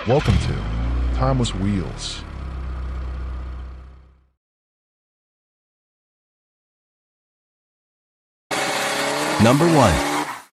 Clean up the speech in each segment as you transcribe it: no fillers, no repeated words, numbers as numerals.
Welcome to Timeless Wheels. Number 1.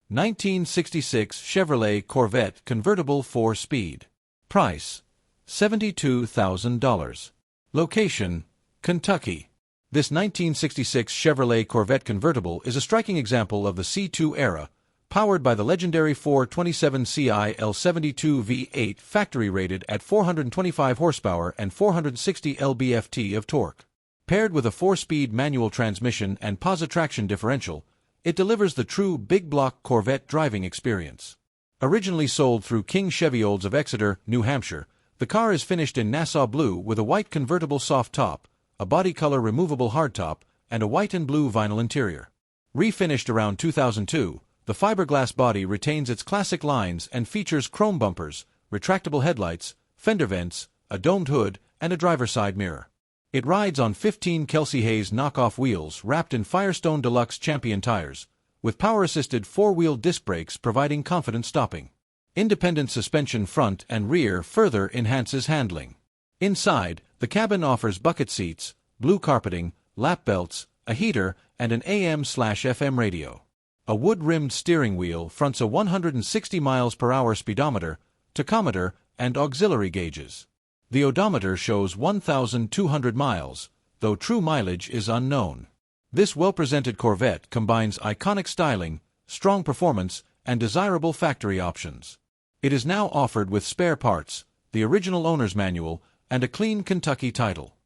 1966 Chevrolet Corvette convertible 4-speed. Price, $72,000. Location, Kentucky. This 1966 Chevrolet Corvette convertible is a striking example of the C2 era, powered by the legendary 427Ci L72 V8 factory-rated at 425 horsepower and 460 lb-ft of torque. Paired with a 4-speed manual transmission and posi-traction differential, it delivers the true big-block Corvette driving experience. Originally sold through King Chevy Olds of Exeter, New Hampshire, the car is finished in Nassau blue with a white convertible soft top, a body-color removable hardtop, and a white and blue vinyl interior. Refinished around 2002, the fiberglass body retains its classic lines and features chrome bumpers, retractable headlights, fender vents, a domed hood, and a driver's side mirror. It rides on 15 Kelsey Hayes knockoff wheels wrapped in Firestone Deluxe Champion tires, with power-assisted 4-wheel disc brakes providing confident stopping. Independent suspension front and rear further enhances handling. Inside, the cabin offers bucket seats, blue carpeting, lap belts, a heater, and an AM/FM radio. A wood-rimmed steering wheel fronts a 160 mph speedometer, tachometer, and auxiliary gauges. The odometer shows 1,200 miles, though true mileage is unknown. This well-presented Corvette combines iconic styling, strong performance, and desirable factory options. It is now offered with spare parts, the original owner's manual, and a clean Kentucky title.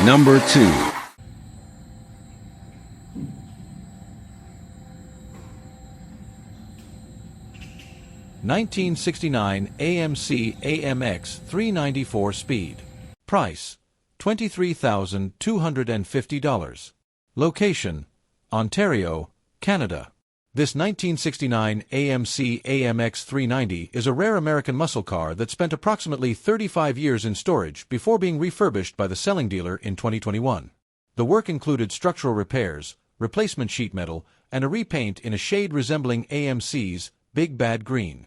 Number 2. (1969) AMC AMX 394 Speed. Price, $23,250. Location, Ontario, Canada. This 1969 AMC AMX 390 is a rare American muscle car that spent approximately 35 years in storage before being refurbished by the selling dealer in 2021. The work included structural repairs, replacement sheet metal, and a repaint in a shade resembling AMC's Big Bad Green.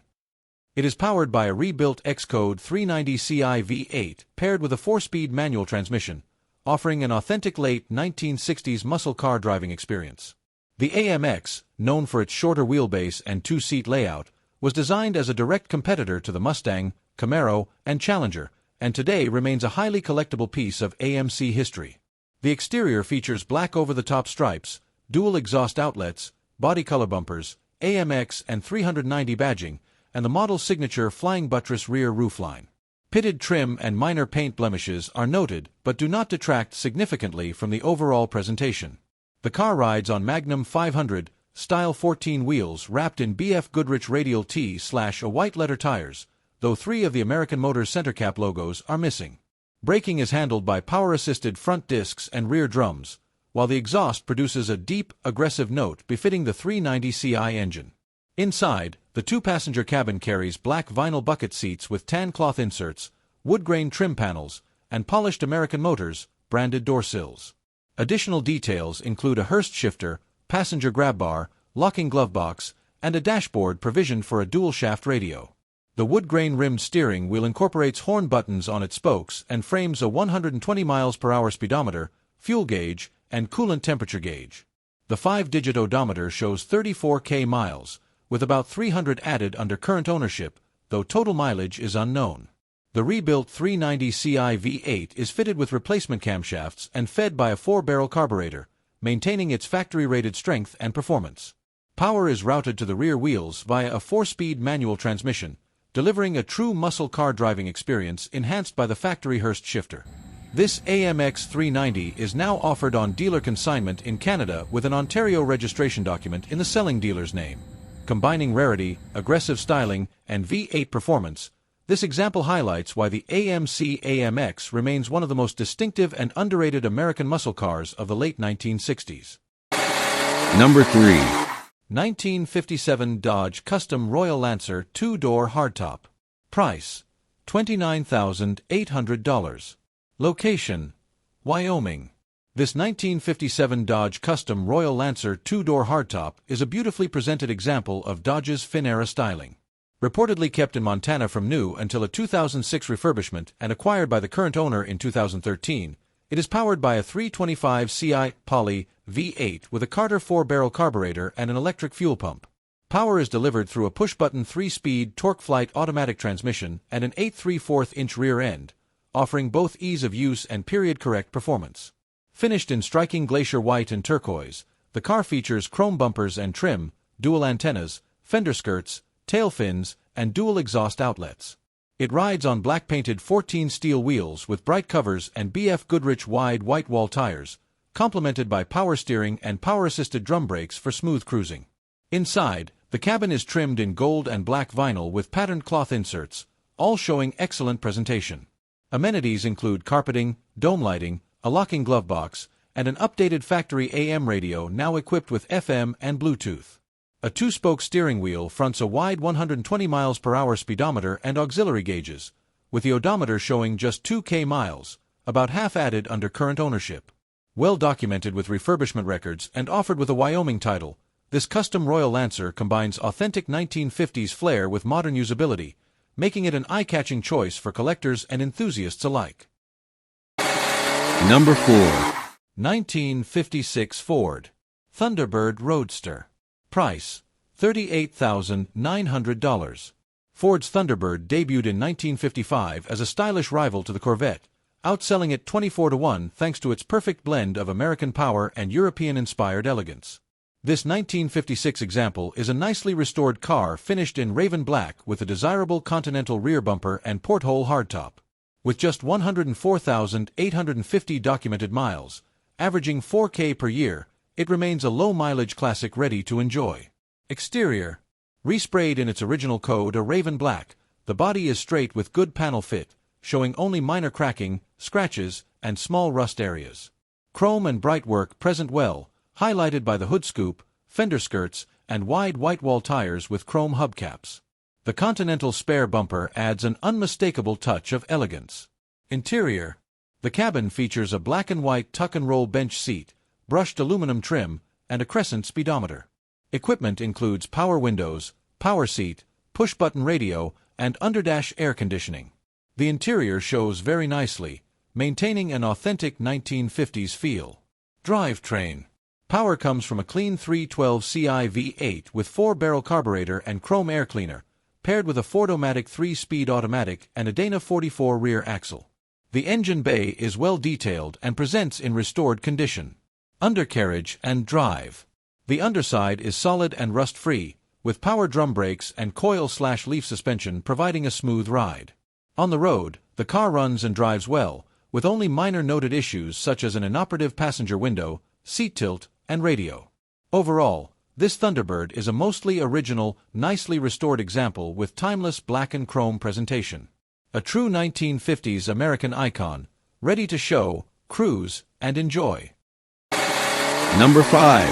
It is powered by a rebuilt Xcode 390Ci V8 paired with a 4-speed manual transmission, offering an authentic late 1960s muscle car driving experience. The AMX, known for its shorter wheelbase and 2-seat layout, was designed as a direct competitor to the Mustang, Camaro, and Challenger, and today remains a highly collectible piece of AMC history. The exterior features black over-the-top stripes, dual exhaust outlets, body color bumpers, AMX and 390 badging, and the model's signature flying buttress rear roofline. Pitted trim and minor paint blemishes are noted but do not detract significantly from the overall presentation. The car rides on Magnum 500 style 14 wheels wrapped in BF Goodrich Radial T/a white leather tires, though 3 of the American Motors center cap logos are missing. Braking is handled by power-assisted front discs and rear drums, while the exhaust produces a deep, aggressive note befitting the 390Ci engine. Inside, the 2-passenger cabin carries black vinyl bucket seats with tan cloth inserts, wood-grain trim panels, and polished American Motors branded door sills. Additional details include a Hurst shifter, passenger grab bar, locking glove box, and a dashboard provisioned for a dual-shaft radio. The wood-grain-rimmed steering wheel incorporates horn buttons on its spokes and frames a 120 mph speedometer, fuel gauge, and coolant temperature gauge. The 5-digit odometer shows 34,000 miles, with about 300 added under current ownership, though total mileage is unknown. The rebuilt 390Ci V8 is fitted with replacement camshafts and fed by a 4-barrel carburetor, maintaining its factory-rated strength and performance. Power is routed to the rear wheels via a 4-speed manual transmission, delivering a true muscle car driving experience enhanced by the factory Hurst shifter. This AMX 390 is now offered on dealer consignment in Canada with an Ontario registration document in the selling dealer's name. Combining rarity, aggressive styling, and V8 performance, this example highlights why the AMC AMX remains one of the most distinctive and underrated American muscle cars of the late 1960s. Number 3. 1957 Dodge Custom Royal Lancer 2-door hardtop. Price, $29,800. Location, Wyoming. This 1957 Dodge Custom Royal Lancer 2-door hardtop is a beautifully presented example of Dodge's fin-era styling. Reportedly kept in Montana from new until a 2006 refurbishment and acquired by the current owner in 2013, it is powered by a 325 Ci Poly V8 with a Carter 4-barrel carburetor and an electric fuel pump. Power is delivered through a push-button 3-speed TorqueFlite automatic transmission and an 8 3/4-inch rear end, offering both ease of use and period-correct performance. Finished in striking glacier white and turquoise, the car features chrome bumpers and trim, dual antennas, fender skirts, tail fins, and dual exhaust outlets. It rides on black-painted 14 steel wheels with bright covers and BF Goodrich wide white wall tires, complemented by power steering and power-assisted drum brakes for smooth cruising. Inside, the cabin is trimmed in gold and black vinyl with patterned cloth inserts, all showing excellent presentation. Amenities include carpeting, dome lighting, a locking glove box, and an updated factory AM radio now equipped with FM and Bluetooth. A 2-spoke steering wheel fronts a wide 120 mph speedometer and auxiliary gauges, with the odometer showing just 2,000 miles, about half added under current ownership. Well documented with refurbishment records and offered with a Wyoming title, this custom Royal Lancer combines authentic 1950s flair with modern usability, making it an eye-catching choice for collectors and enthusiasts alike. Number 4. 1956 Ford Thunderbird Roadster. Price, $38,900. Ford's Thunderbird debuted in 1955 as a stylish rival to the Corvette, outselling it 24-1 thanks to its perfect blend of American power and European-inspired elegance. This 1956 example is a nicely restored car finished in raven black with a desirable Continental rear bumper and porthole hardtop. With just 104,850 documented miles, averaging 4K per year, it remains a low-mileage classic ready to enjoy. Exterior. Resprayed in its original code a raven black, the body is straight with good panel fit, showing only minor cracking, scratches, and small rust areas. Chrome and bright work present well, highlighted by the hood scoop, fender skirts, and wide white wall tires with chrome hubcaps. The Continental spare bumper adds an unmistakable touch of elegance. Interior. The cabin features a black and white tuck-and-roll bench seat, brushed aluminum trim, and a crescent speedometer. Equipment includes power windows, power seat, push-button radio, and underdash air conditioning. The interior shows very nicely, maintaining an authentic 1950s feel. Drivetrain. Power comes from a clean 312 Ci V8 with 4-barrel carburetor and chrome air cleaner, paired with a Ford-O-Matic 3-speed automatic and a Dana 44 rear axle. The engine bay is well detailed and presents in restored condition. Undercarriage and drive. The underside is solid and rust-free, with power drum brakes and coil/leaf suspension providing a smooth ride. On the road, the car runs and drives well, with only minor noted issues such as an inoperative passenger window, seat tilt, and radio. Overall, this Thunderbird is a mostly original, nicely restored example with timeless black and chrome presentation. A true 1950s American icon, ready to show, cruise, and enjoy. Number 5.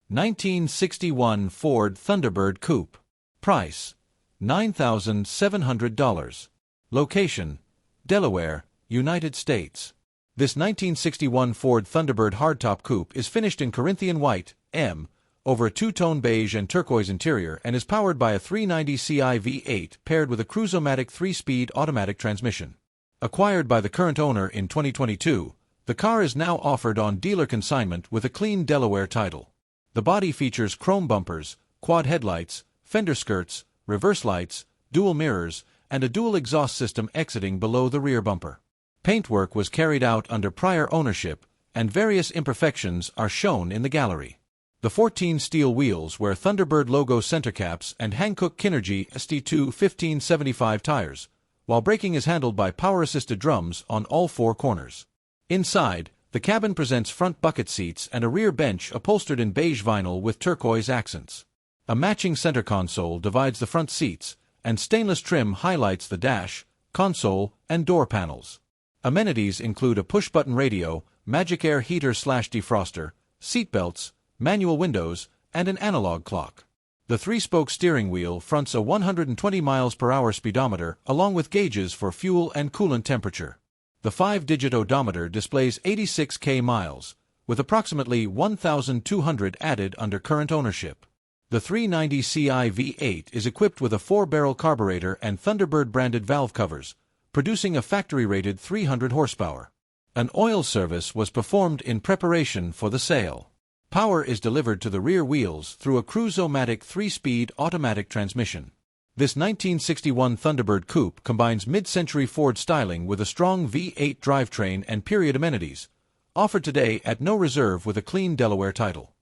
1961 Ford Thunderbird Coupe. Price, $9,700. Location, Delaware, United States. This 1961 Ford Thunderbird hardtop coupe is finished in Corinthian white, M, over a two-tone beige and turquoise interior and is powered by a 390 Ci V8 paired with a Cruise-O-Matic 3-speed automatic transmission. Acquired by the current owner in 2022, the car is now offered on dealer consignment with a clean Delaware title. The body features chrome bumpers, quad headlights, fender skirts, reverse lights, dual mirrors, and a dual exhaust system exiting below the rear bumper. Paintwork was carried out under prior ownership, and various imperfections are shown in the gallery. The 14 steel wheels wear Thunderbird logo center caps and Hankook Kinergy ST2 1575 tires, while braking is handled by power-assisted drums on all four corners. Inside, the cabin presents front bucket seats and a rear bench upholstered in beige vinyl with turquoise accents. A matching center console divides the front seats, and stainless trim highlights the dash, console, and door panels. Amenities include a push-button radio, Magic Air heater/defroster, seat belts, manual windows, and an analog clock. The 3-spoke steering wheel fronts a 120 mph speedometer along with gauges for fuel and coolant temperature. The 5-digit odometer displays 86,000 miles, with approximately 1,200 added under current ownership. The 390 Ci V8 is equipped with a 4-barrel carburetor and Thunderbird-branded valve covers, producing a factory-rated 300 horsepower. An oil service was performed in preparation for the sale. Power is delivered to the rear wheels through a Cruise-O-Matic 3-speed automatic transmission. This 1961 Thunderbird coupe combines mid-century Ford styling with a strong V8 drivetrain and period amenities, offered today at no reserve with a clean Delaware title.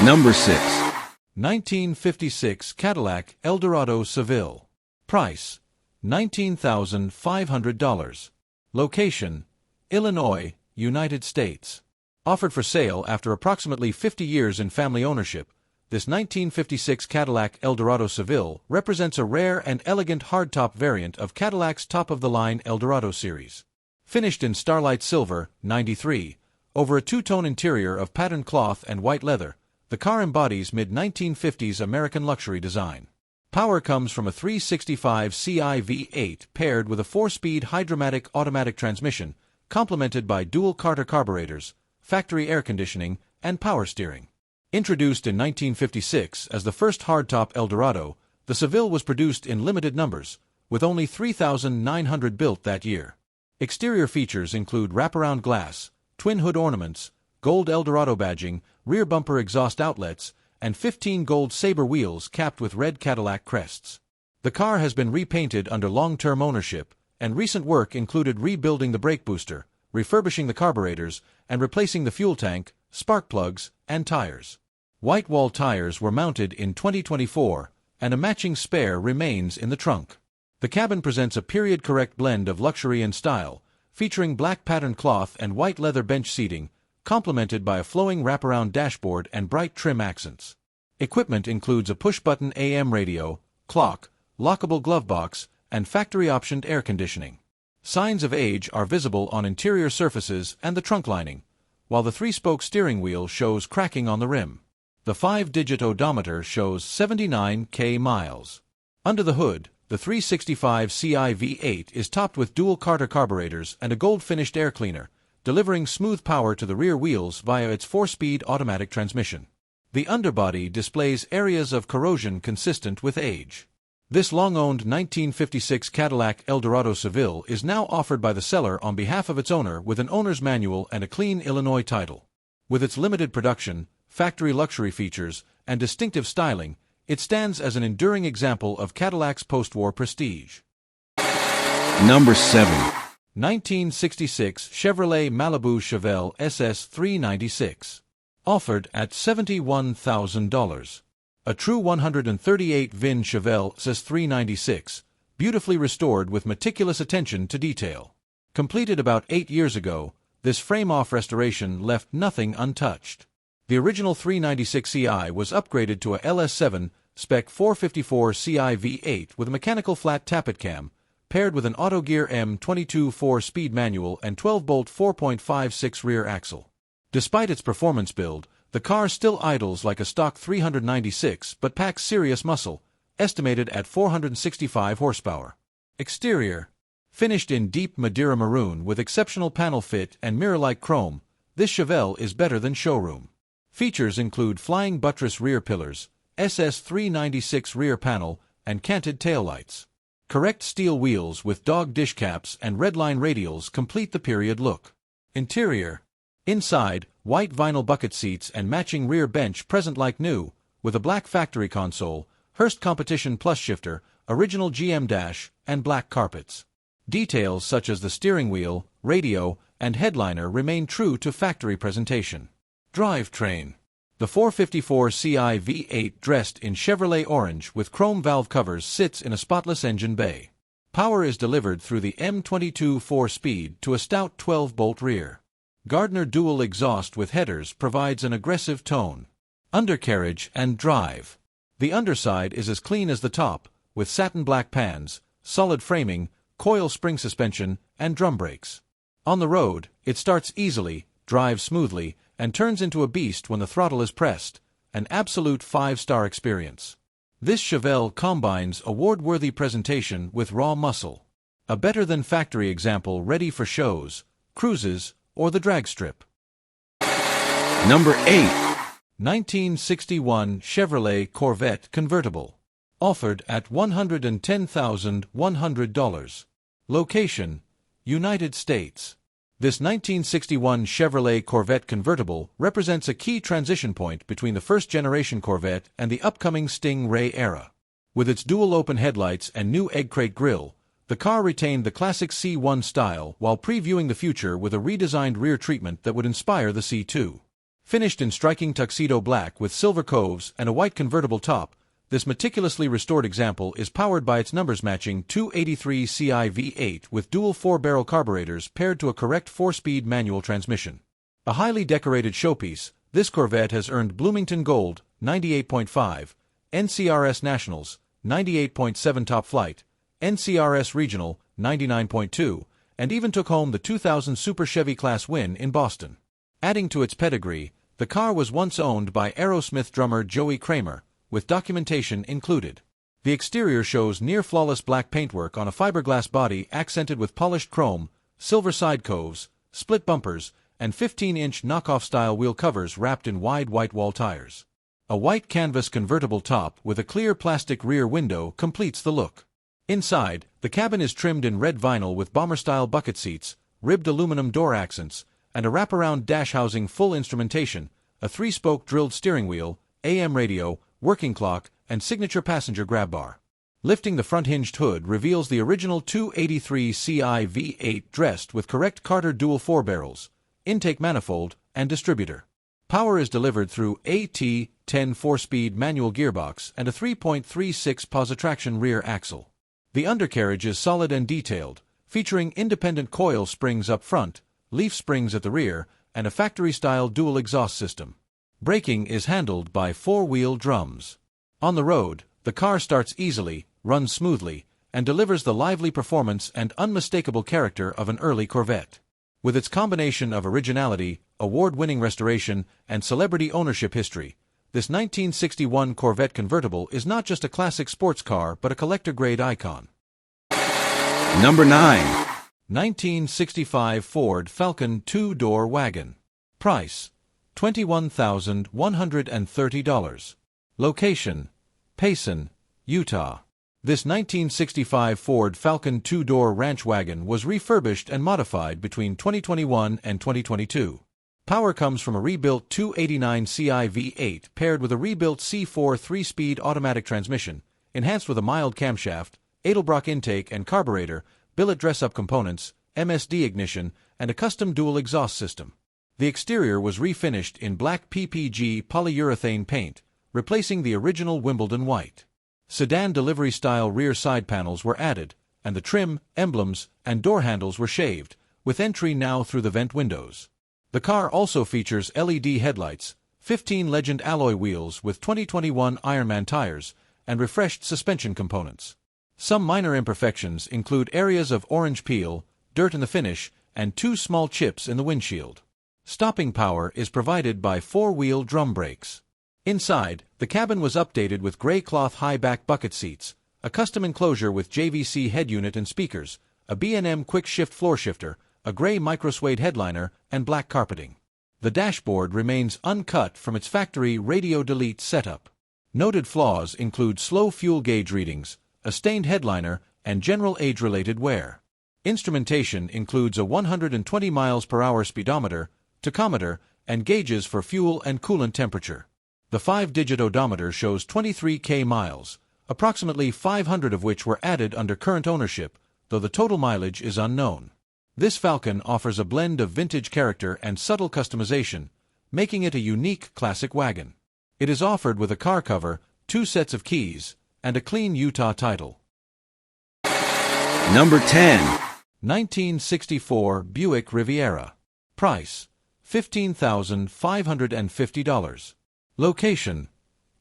Number 6. 1956 Cadillac Eldorado Seville. Price, $19,500. Location, Illinois, United States. Offered for sale after approximately 50 years in family ownership, this 1956 Cadillac Eldorado Seville represents a rare and elegant hardtop variant of Cadillac's top-of-the-line Eldorado series. Finished in Starlight Silver, 93, over a two-tone interior of patterned cloth and white leather, the car embodies mid-1950s American luxury design. Power comes from a 365 Ci V8 paired with a 4-speed Hydromatic automatic transmission, complemented by dual Carter carburetors, factory air conditioning, and power steering. Introduced in 1956 as the first hardtop Eldorado, the Seville was produced in limited numbers, with only 3,900 built that year. Exterior features include wraparound glass, twin hood ornaments, gold Eldorado badging, rear bumper exhaust outlets, and 15 gold Sabre wheels capped with red Cadillac crests. The car has been repainted under long-term ownership, and recent work included rebuilding the brake booster, refurbishing the carburetors, and replacing the fuel tank, spark plugs, and tires. White wall tires were mounted in 2024, and a matching spare remains in the trunk. The cabin presents a period-correct blend of luxury and style, featuring black patterned cloth and white leather bench seating, complemented by a flowing wraparound dashboard and bright trim accents. Equipment includes a push-button AM radio, clock, lockable glove box, and factory-optioned air conditioning. Signs of age are visible on interior surfaces and the trunk lining, while the 3-spoke steering wheel shows cracking on the rim. The 5-digit odometer shows 79,000 miles. Under the hood, the 365 Ci V8 is topped with dual Carter carburetors and a gold-finished air cleaner, delivering smooth power to the rear wheels via its 4-speed automatic transmission. The underbody displays areas of corrosion consistent with age. This long-owned 1956 Cadillac Eldorado Seville is now offered by the seller on behalf of its owner with an owner's manual and a clean Illinois title. With its limited production, factory luxury features, and distinctive styling, it stands as an enduring example of Cadillac's post-war prestige. Number 7. 1966 Chevrolet Malibu Chevelle SS 396. Offered at $71,000. A true 138 VIN Chevelle SS 396, beautifully restored with meticulous attention to detail. Completed about 8 years ago, this frame-off restoration left nothing untouched. The original 396 Ci was upgraded to a LS7 spec 454 Ci V8 with a mechanical flat tappet cam, paired with an Autogear M22 4-speed manual and 12-bolt 4.56 rear axle. Despite its performance build, the car still idles like a stock 396 but packs serious muscle, estimated at 465 horsepower. Exterior. Finished in deep Madeira maroon with exceptional panel fit and mirror-like chrome, this Chevelle is better than showroom. Features include flying buttress rear pillars, SS 396 rear panel, and canted taillights. Correct steel wheels with dog dish caps and redline radials complete the period look. Interior. Inside, white vinyl bucket seats and matching rear bench present like new, with a black factory console, Hurst Competition Plus shifter, original GM dash, and black carpets. Details such as the steering wheel, radio, and headliner remain true to factory presentation. Drivetrain. The 454 Ci V8 dressed in Chevrolet orange with chrome valve covers sits in a spotless engine bay. Power is delivered through the M22 4-speed to a stout 12-bolt rear. Gardner dual exhaust with headers provides an aggressive tone. Undercarriage and drive. The underside is as clean as the top, with satin black pans, solid framing, coil spring suspension, and drum brakes. On the road, it starts easily, drives smoothly, and turns into a beast when the throttle is pressed, an absolute 5-star experience. This Chevelle combines award-worthy presentation with raw muscle. A better-than-factory example ready for shows, cruises, or the drag strip. Number 8. 1961 Chevrolet Corvette convertible. Offered at $110,100. Location: United States. This 1961 Chevrolet Corvette convertible represents a key transition point between the first-generation Corvette and the upcoming Sting-Ray era. With its dual-open headlights and new egg crate grille, the car retained the classic C1 style while previewing the future with a redesigned rear treatment that would inspire the C2. Finished in striking tuxedo black with silver coves and a white convertible top, this meticulously restored example is powered by its numbers-matching 283 Ci V8 with dual 4-barrel carburetors paired to a correct 4-speed manual transmission. A highly decorated showpiece, this Corvette has earned Bloomington Gold, 98.5, NCRS Nationals, 98.7 Top Flight, NCRS Regional, 99.2, and even took home the 2000 Super Chevy Class win in Boston. Adding to its pedigree, the car was once owned by Aerosmith drummer Joey Kramer, with documentation included. The exterior shows near-flawless black paintwork on a fiberglass body accented with polished chrome, silver side coves, split bumpers, and 15-inch knockoff-style wheel covers wrapped in wide white wall tires. A white canvas convertible top with a clear plastic rear window completes the look. Inside, the cabin is trimmed in red vinyl with bomber-style bucket seats, ribbed aluminum door accents, and a wraparound dash housing full instrumentation, a 3-spoke drilled steering wheel, AM radio, working clock, and signature passenger grab bar. Lifting the front-hinged hood reveals the original 283 Ci V8 dressed with correct Carter dual 4-barrels, intake manifold, and distributor. Power is delivered through AT10 4-speed manual gearbox and a 3.36 posi-traction rear axle. The undercarriage is solid and detailed, featuring independent coil springs up front, leaf springs at the rear, and a factory-style dual exhaust system. Braking is handled by 4-wheel drums. On the road, the car starts easily, runs smoothly, and delivers the lively performance and unmistakable character of an early Corvette. With its combination of originality, award-winning restoration, and celebrity ownership history, this 1961 Corvette convertible is not just a classic sports car but a collector-grade icon. Number 9. 1965 Ford Falcon 2-door wagon. Price: $21,130. Location: Payson, Utah. This 1965 Ford Falcon 2-door ranch wagon was refurbished and modified between 2021 and 2022. Power comes from a rebuilt 289 Ci V8 paired with a rebuilt C4 3-speed automatic transmission, enhanced with a mild camshaft, Edelbrock intake and carburetor, billet dress-up components, MSD ignition, and a custom dual exhaust system. The exterior was refinished in black PPG polyurethane paint, replacing the original Wimbledon white. Sedan delivery-style rear side panels were added, and the trim, emblems, and door handles were shaved, with entry now through the vent windows. The car also features LED headlights, 15 Legend alloy wheels with 2021 Ironman tires, and refreshed suspension components. Some minor imperfections include areas of orange peel, dirt in the finish, and 2 small chips in the windshield. Stopping power is provided by 4-wheel drum brakes. Inside, the cabin was updated with gray cloth high-back bucket seats, a custom enclosure with JVC head unit and speakers, a B&M quick-shift floor shifter, a gray micro-suede headliner, and black carpeting. The dashboard remains uncut from its factory radio delete setup. Noted flaws include slow fuel gauge readings, a stained headliner, and general age-related wear. Instrumentation includes a 120 miles per hour speedometer, tachometer, and gauges for fuel and coolant temperature. The 5-digit odometer shows 23,000 miles, approximately 500 of which were added under current ownership, though the total mileage is unknown. This Falcon offers a blend of vintage character and subtle customization, making it a unique classic wagon. It is offered with a car cover, 2 sets of keys, and a clean Utah title. Number 10. 1964 Buick Riviera. Price: $15,550. Location: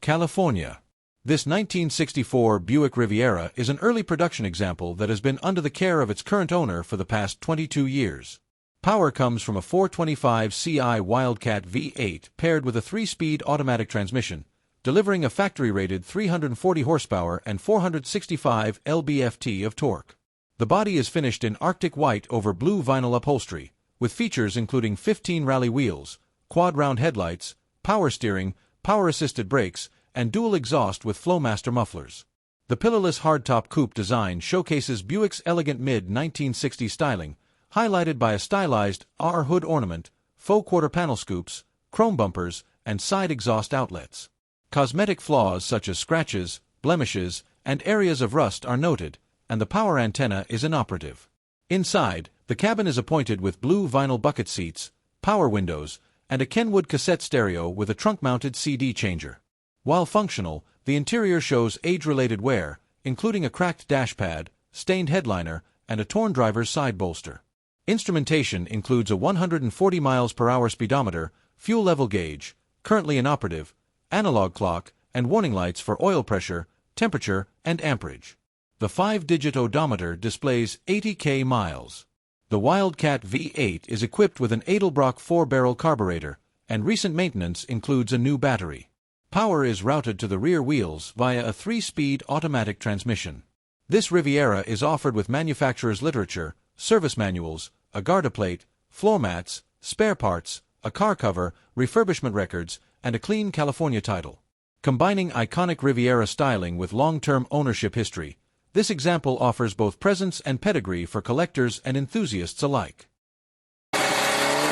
California. This 1964 Buick Riviera is an early production example that has been under the care of its current owner for the past 22 years. Power comes from a 425 Ci Wildcat V8 paired with a 3-speed automatic transmission, delivering a factory-rated 340 horsepower and 465 lb-ft of torque. The body is finished in Arctic white over blue vinyl upholstery, with features including 15 rally wheels, quad-round headlights, power steering, power-assisted brakes, and dual exhaust with Flowmaster mufflers. The pillarless hardtop coupe design showcases Buick's elegant mid-1960s styling, highlighted by a stylized R hood ornament, faux quarter-panel scoops, chrome bumpers, and side exhaust outlets. Cosmetic flaws such as scratches, blemishes, and areas of rust are noted, and the power antenna is inoperative. Inside, the cabin is appointed with blue vinyl bucket seats, power windows, and a Kenwood cassette stereo with a trunk-mounted CD changer. While functional, the interior shows age-related wear, including a cracked dashpad, stained headliner, and a torn driver's side bolster. Instrumentation includes a 140 mph speedometer, fuel level gauge, currently inoperative, analog clock, and warning lights for oil pressure, temperature, and amperage. The 5-digit odometer displays 80,000 miles. The Wildcat V8 is equipped with an Edelbrock 4-barrel carburetor, and recent maintenance includes a new battery. Power is routed to the rear wheels via a 3-speed automatic transmission. This Riviera is offered with manufacturer's literature, service manuals, a Garda plate, floor mats, spare parts, a car cover, refurbishment records, and a clean California title. Combining iconic Riviera styling with long-term ownership history, this example offers both presence and pedigree for collectors and enthusiasts alike.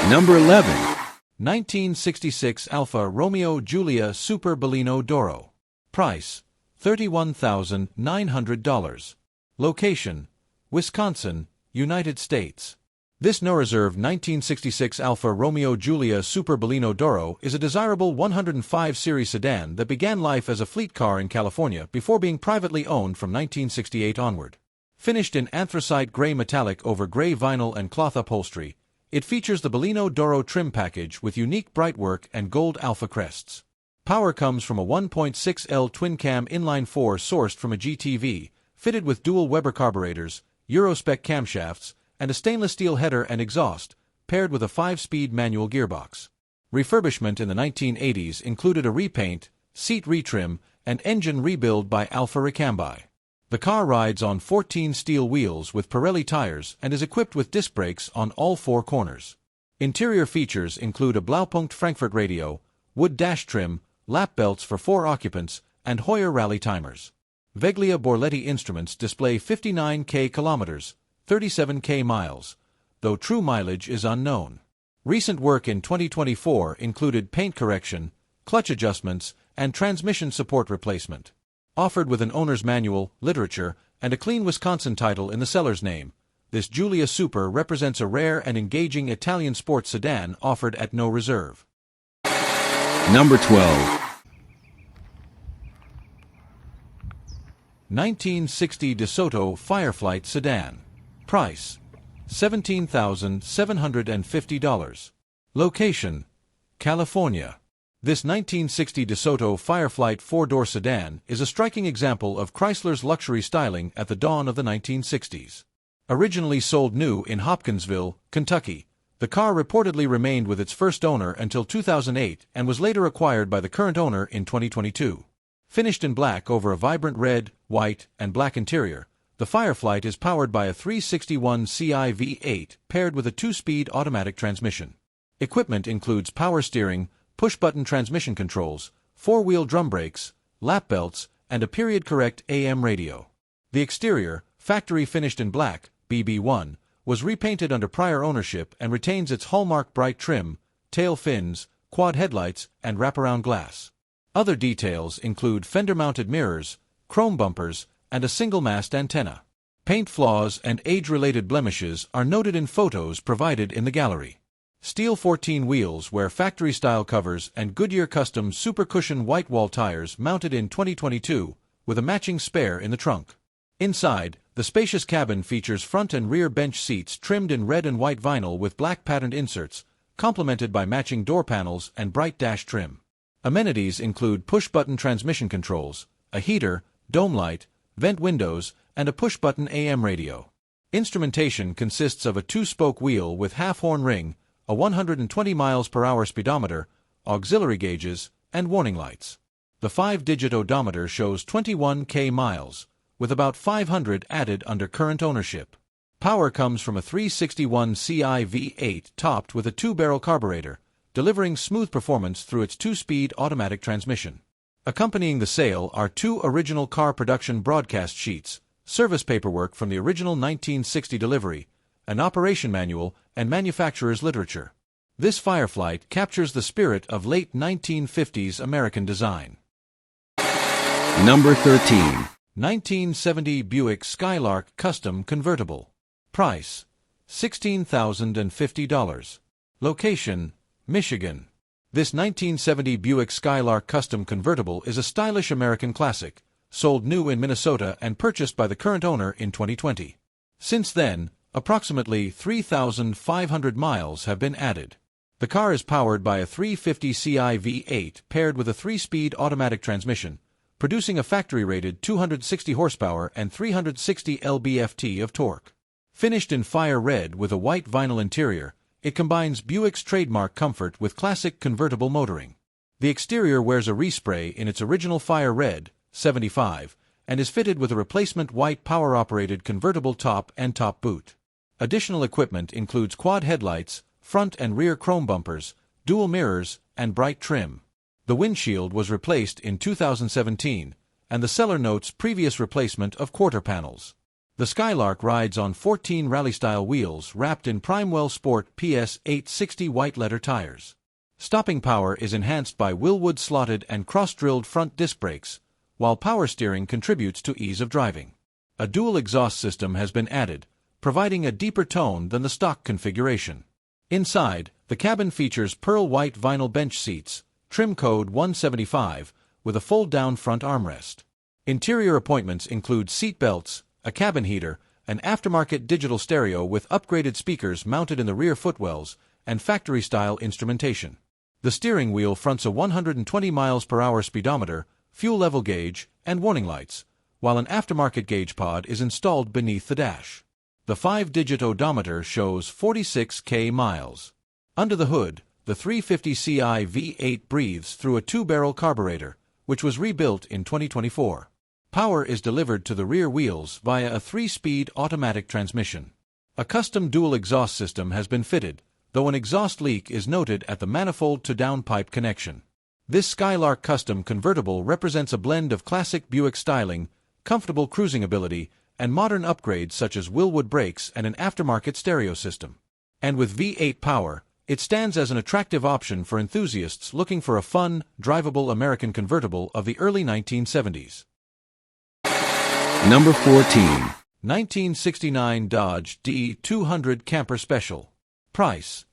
Number 11. 1966 Alfa Romeo Giulia Super Bellino d'Oro. Price, $31,900. Location, Wisconsin, United States. This no-reserve 1966 Alfa Romeo Giulia Super Bellino d'Oro is a desirable 105 series sedan that began life as a fleet car in California before being privately owned from 1968 onward. Finished in anthracite gray metallic over gray vinyl and cloth upholstery, it features the Bellino d'Oro trim package with unique brightwork and gold Alfa crests. Power comes from a 1.6L twin-cam inline-4 sourced from a GTV, fitted with dual Weber carburetors, Euro-spec camshafts, and a stainless steel header and exhaust, paired with a 5-speed manual gearbox. Refurbishment in the 1980s included a repaint, seat retrim, and engine rebuild by Alfa Ricambi. The car rides on 14 steel wheels with Pirelli tires and is equipped with disc brakes on all 4 corners. Interior features include a Blaupunkt Frankfurt radio, wood dash trim, lap belts for 4 occupants, and Heuer rally timers. Veglia Borletti instruments display 59,000 kilometers, 37,000 miles, though true mileage is unknown. Recent work in 2024 included paint correction, clutch adjustments, and transmission support replacement. Offered with an owner's manual, literature, and a clean Wisconsin title in the seller's name, this Giulia Super represents a rare and engaging Italian sports sedan offered at no reserve. Number 12. 1960 DeSoto Fireflite Sedan. Price, $17,750. Location, California. This 1960 DeSoto Fireflite 4-door sedan is a striking example of Chrysler's luxury styling at the dawn of the 1960s. Originally sold new in Hopkinsville, Kentucky, the car reportedly remained with its first owner until 2008 and was later acquired by the current owner in 2022. Finished in black over a vibrant red, white, and black interior, the Fireflite is powered by a 361 Ci V8 paired with a 2-speed automatic transmission. Equipment includes power steering, push-button transmission controls, 4-wheel drum brakes, lap belts, and a period-correct AM radio. The exterior, factory finished in black, BB1, was repainted under prior ownership and retains its hallmark bright trim, tail fins, quad headlights, and wraparound glass. Other details include fender-mounted mirrors, chrome bumpers, and a single-mast antenna. Paint flaws and age-related blemishes are noted in photos provided in the gallery. Steel 14 wheels wear factory-style covers and Goodyear custom super cushion white wall tires mounted in 2022, with a matching spare in the trunk. Inside, the spacious cabin features front and rear bench seats trimmed in red and white vinyl with black patterned inserts, complemented by matching door panels and bright dash trim. Amenities include push-button transmission controls, a heater, dome light, vent windows, and a push-button AM radio. Instrumentation consists of a 2-spoke wheel with half-horn ring, a 120 mph speedometer, auxiliary gauges, and warning lights. The 5-digit odometer shows 21,000 miles, with about 500 added under current ownership. Power comes from a 361 Ci V8 topped with a 2-barrel carburetor, delivering smooth performance through its 2-speed automatic transmission. Accompanying the sale are 2 original car production broadcast sheets, service paperwork from the original 1960 delivery, an operation manual, and manufacturer's literature. This Fireflite captures the spirit of late 1950s American design. Number 13. 1970 Buick Skylark Custom Convertible. Price: $16,050. Location: Michigan. This 1970 Buick Skylark Custom Convertible is a stylish American classic, sold new in Minnesota and purchased by the current owner in 2020. Since then, approximately 3,500 miles have been added. The car is powered by a 350 Ci V8 paired with a 3-speed automatic transmission, producing a factory-rated 260 horsepower and 360 lb-ft of torque. Finished in fire red with a white vinyl interior, it combines Buick's trademark comfort with classic convertible motoring. The exterior wears a respray in its original fire red, 75, and is fitted with a replacement white power-operated convertible top and top boot. Additional equipment includes quad headlights, front and rear chrome bumpers, dual mirrors, and bright trim. The windshield was replaced in 2017, and the seller notes previous replacement of quarter panels. The Skylark rides on 14 rally-style wheels wrapped in Primewell Sport PS 860 white leather tires. Stopping power is enhanced by Willwood slotted and cross-drilled front disc brakes, while power steering contributes to ease of driving. A dual exhaust system has been added, providing a deeper tone than the stock configuration. Inside, the cabin features pearl white vinyl bench seats, trim code 175, with a fold-down front armrest. Interior appointments include seat belts, a cabin heater, an aftermarket digital stereo with upgraded speakers mounted in the rear footwells, and factory-style instrumentation. The steering wheel fronts a 120 mph speedometer, fuel level gauge, and warning lights, while an aftermarket gauge pod is installed beneath the dash. The 5-digit odometer shows 46,000 miles. Under the hood, the 350 Ci V8 breathes through a 2-barrel carburetor, which was rebuilt in 2024. Power is delivered to the rear wheels via a 3-speed automatic transmission. A custom dual exhaust system has been fitted, though an exhaust leak is noted at the manifold-to-downpipe connection. This Skylark Custom Convertible represents a blend of classic Buick styling, comfortable cruising ability, and modern upgrades such as Willwood brakes and an aftermarket stereo system. And with V8 power, it stands as an attractive option for enthusiasts looking for a fun, drivable American convertible of the early 1970s. Number 14. 1969 Dodge D200 Camper Special. Price: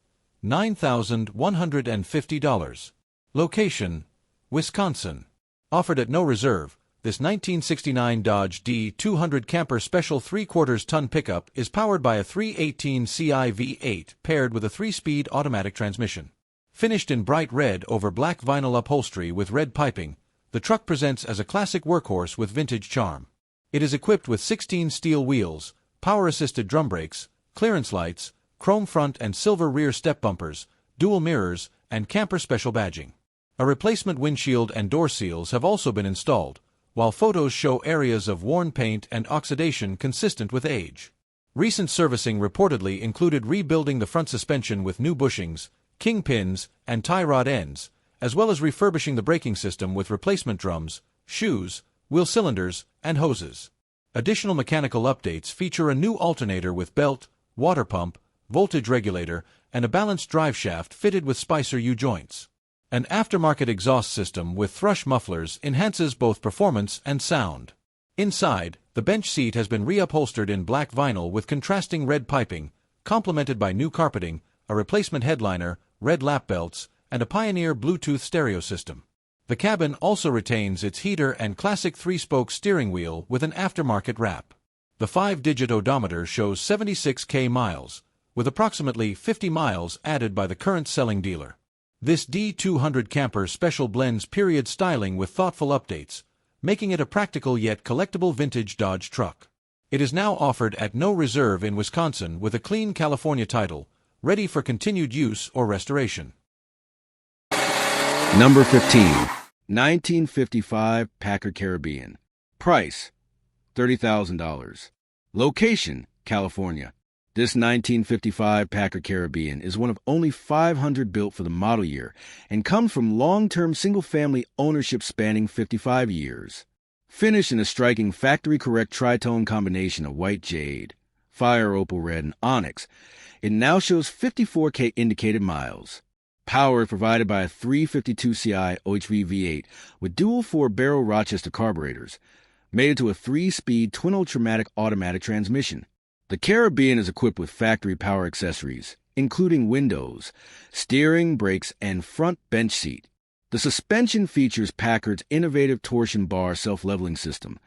$9,150. Location: Wisconsin. Offered at no reserve, this 1969 Dodge D200 Camper Special 3/4-ton pickup is powered by a 318 Ci V8 paired with a 3-speed automatic transmission. Finished in bright red over black vinyl upholstery with red piping, the truck presents as a classic workhorse with vintage charm. It is equipped with 16 steel wheels, power-assisted drum brakes, clearance lights, chrome front and silver rear step bumpers, dual mirrors, and camper special badging. A replacement windshield and door seals have also been installed, while photos show areas of worn paint and oxidation consistent with age. Recent servicing reportedly included rebuilding the front suspension with new bushings, kingpins, and tie rod ends, as well as refurbishing the braking system with replacement drums, shoes, wheel cylinders, and hoses. Additional mechanical updates feature a new alternator with belt, water pump, voltage regulator, and a balanced drive shaft fitted with Spicer U-joints. An aftermarket exhaust system with thrush mufflers enhances both performance and sound. Inside, the bench seat has been reupholstered in black vinyl with contrasting red piping, complemented by new carpeting, a replacement headliner, red lap belts, and a Pioneer Bluetooth stereo system. The cabin also retains its heater and classic 3-spoke steering wheel with an aftermarket wrap. The 5-digit odometer shows 76,000 miles, with approximately 50 miles added by the current selling dealer. This D200 Camper Special blends period styling with thoughtful updates, making it a practical yet collectible vintage Dodge truck. It is now offered at no reserve in Wisconsin with a clean California title, ready for continued use or restoration. Number 15. 1955 Packard Caribbean. Price: $30,000. Location: California. This 1955 Packard Caribbean is one of only 500 built for the model year and comes from long-term single-family ownership spanning 55 years. Finished in a striking factory-correct tritone combination of white jade, fire opal red, and onyx, it now shows 54K indicated miles. Power is provided by a 352 Ci OHV V8 with dual 4-barrel Rochester carburetors, mated to a 3-speed twin-ultramatic automatic transmission. The Caribbean is equipped with factory power accessories, including windows, steering, brakes, and front bench seat. The suspension features Packard's innovative torsion bar self-leveling system,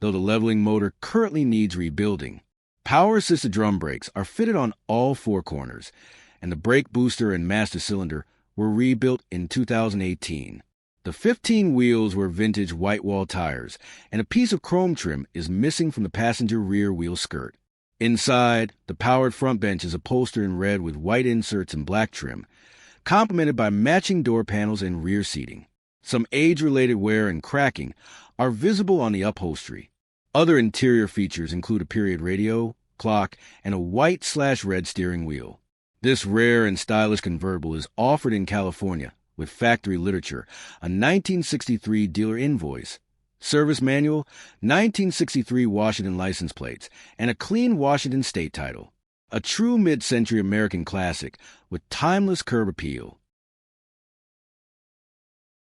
though the leveling motor currently needs rebuilding. Power-assisted drum brakes are fitted on all 4 corners, and the brake booster and master cylinder were rebuilt in 2018. The 15 wheels were vintage white wall tires, and a piece of chrome trim is missing from the passenger rear wheel skirt. Inside, the powered front bench is upholstered in red with white inserts and black trim, complemented by matching door panels and rear seating. Some age-related wear and cracking are visible on the upholstery. Other interior features include a period radio, clock, and a white/red steering wheel. This rare and stylish convertible is offered in California with factory literature, a 1963 dealer invoice, service manual, 1963 Washington license plates, and a clean Washington state title. A true mid-century American classic with timeless curb appeal.